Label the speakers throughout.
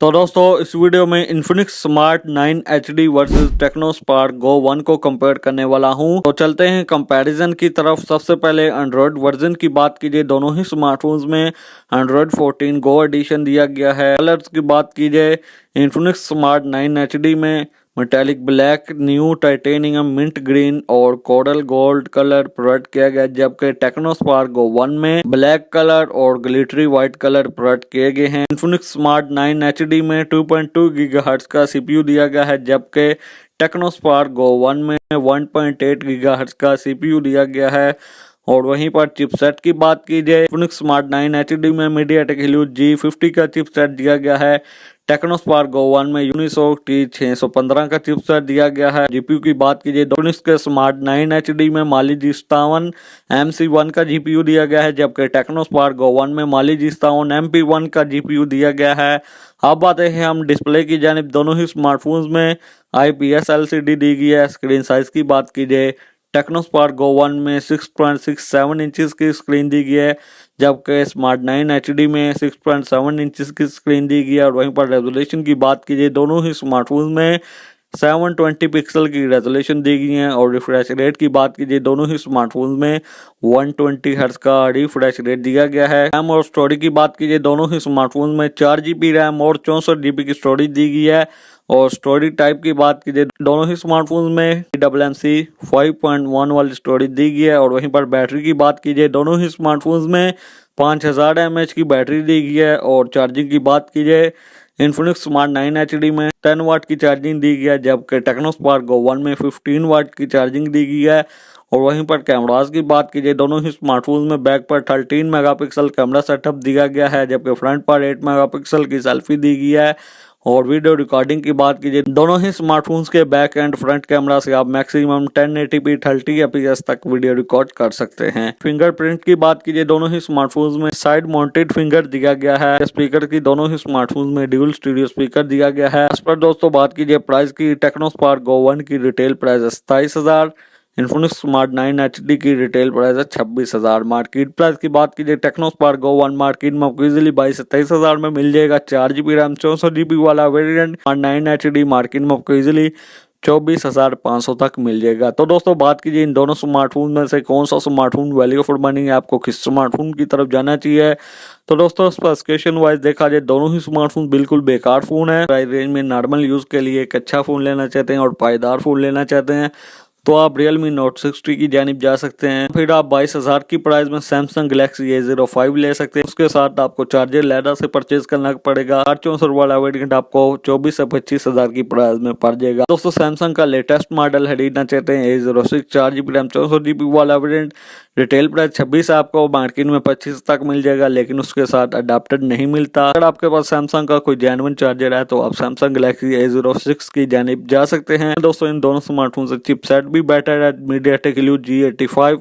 Speaker 1: तो दोस्तों इस वीडियो में Infinix Smart 9 HD versus techno Spark Go 1 को कंपेयर करने वाला हूं। तो चलते हैं कंपैरिजन की तरफ। सबसे पहले एंड्रॉयड वर्जन की बात कीजिए, दोनों ही स्मार्टफोन्स में एंड्रॉयड 14 गो एडिशन दिया गया है। कलर्स की बात की जाए, इन्फिनिक्स स्मार्ट 9 HD में metallic black, new titanium, mint green और कोरल गोल्ड कलर प्रोवाइड किया गया, जबकि टेक्नो स्पार्क गो 1 में ब्लैक कलर और ग्लिटरी व्हाइट कलर प्रोवाइड किए गए हैं। इन्फिनिक्स स्मार्ट 9 HD में 2.2 गीगाहर्ट्ज का CPU दिया गया है, जबकि टेक्नो स्पार्क गो 1 में 1.8 गीगाहर्ट्ज का CPU दिया गया है। और वहीं पर चिपसेट की बात की जाए, इन्फिनिक्स स्मार्ट 9 HD में मीडियाटेक हीलियो G50 का चिपसेट दिया गया है। टेक्नो स्पार्क गो 1 में यूनिसॉक T615 का चिपसेट दिया गया है। जीपीयू की बात कीजिए, इन्फिनिक्स के स्मार्ट 9 HD में माली G57 MC1 का GPU दिया गया है, जबकि टेक्नो स्पार्क गो 1 में माली G57 MP1 का GPU दिया गया है। अब आते हैं हम डिस्प्ले की जानिब। दोनों ही स्मार्टफोन्स में IPS LCD दी गई है। स्क्रीन साइज की बात की जाए, टेक्नो स्पार्क गो 1 में 6.67 इंचेस की स्क्रीन दी गई है, जबकि स्मार्ट 9 HD में 6.7 इंचेस की स्क्रीन दी गई है। और वहीं पर रेजोल्यूशन की बात कीजिए, दोनों ही स्मार्टफोन में 720 पिक्सल की रेजोल्यूशन दी गई है। और रिफ्रेश रेट की बात कीजिए, दोनों ही स्मार्टफोन में 120 हर्ट्ज का रिफ्रेश रेट दिया गया है। रैम और स्टोरेज की बात कीजिए, दोनों ही स्मार्टफोन में 4GB रैम और 64GB की स्टोरेज दी गई है। और स्टोरेज टाइप की बात कीजिए, दोनों ही स्मार्टफोन में eMMC 5.1 वाली स्टोरेज दी गई है। और वहीं पर बैटरी की बात कीजिए, दोनों ही स्मार्टफोन्स में 5000 mAh की बैटरी दी गई है। और चार्जिंग की बात कीजिए, इन्फिनिक्स स्मार्ट 9 HD में 10 वाट की चार्जिंग दी गई है, जबकि टेक्नो स्पार्क गो 1 में 15 वाट की चार्जिंग दी गई है। और वहीं पर कैमरास की बात कीजिए, दोनों ही स्मार्टफोन में बैक पर 13 मेगापिक्सल कैमरा सेटअप दिया गया है, जबकि फ्रंट पर 8 मेगापिक्सल की सेल्फी दी गई है। और वीडियो रिकॉर्डिंग की बात कीजिए, दोनों ही स्मार्टफोन्स के बैक एंड फ्रंट कैमरा से आप मैक्सिमम 1080p 30 fps तक वीडियो रिकॉर्ड कर सकते हैं। फिंगरप्रिंट की बात कीजिए, दोनों ही स्मार्टफोन्स में साइड माउंटेड फिंगर दिया गया है। स्पीकर की दोनों ही स्मार्टफोन्स में ड्यूल स्टीरियो स्पीकर दिया गया है। इस पर दोस्तों बात कीजिए प्राइस की, टेक्नो स्पार्क गो 1 की retail price 27,000, Infinix Smart 9 HD की रिटेल प्राइस है 26,000। मार्केट प्राइस की बात कीजिए, टेक्नो स्पार्क गो 1 मार्केट में आपको इजीली 22-23,000 में मिल जाएगा। 4GB रैम 64GB वाला वेरिएंट 9 HD मार्केट में आपको इजीली 24,500 तक मिल जाएगा। तो दोस्तों बात कीजिए, इन दोनों स्मार्टफोन में से कौन सा स्मार्टफोन वैल्यू फॉर मनी है, आपको किस स्मार्टफोन की तरफ जाना चाहिए। तो दोस्तों स्पेसिफिकेशन वाइज देखा जाए, दोनों ही स्मार्टफोन बिल्कुल बेकार फोन है। प्राइस रेंज में नॉर्मल यूज के लिए एक अच्छा फोन लेना चाहते हैं और पायदार फोन लेना चाहते हैं तो आप Realme Note 60 की जानिब जा सकते हैं। फिर आप 22,000 की प्राइस में Samsung Galaxy A05 ले सकते हैं। उसके साथ आपको चार्जर लैडा से परचेज करना पड़ेगा। 864 वाला वेरिएंट आपको 24 से 25,000 की प्राइस में पड़ जाएगा। दोस्तों सैमसंग का लेटेस्ट मॉडल खरीदना चाहते हैं A06 4GB रैम 64GB वाला वेरिएंट, रिटेल प्राइस 26 आपको मार्केट में 25 तक मिल जाएगा, लेकिन उसके साथ अडेप्टर नहीं मिलता। अगर आपके पास सैमसंग का कोई जेन्युइन चार्जर है तो आप Samsung Galaxy A06 की जानिब जा सकते हैं। दोस्तों इन दोनों स्मार्टफोन से चिपसेट भी बेटर है, मीडियाटेक हीलियो G85,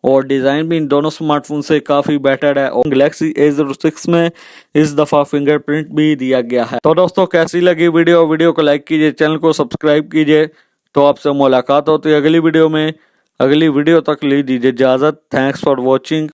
Speaker 1: और डिजाइन भी इन दोनों स्मार्टफोन से काफी बेटर है। और गैलेक्सी A06 में इस दफा फिंगरप्रिंट भी दिया गया है। तो दोस्तों कैसी लगी वीडियो को लाइक कीजिए, चैनल को सब्सक्राइब कीजिए। तो आपसे मुलाकात होती है अगली वीडियो में। अगली वीडियो तक ले दीजिए इजाजत। Thanks for watching.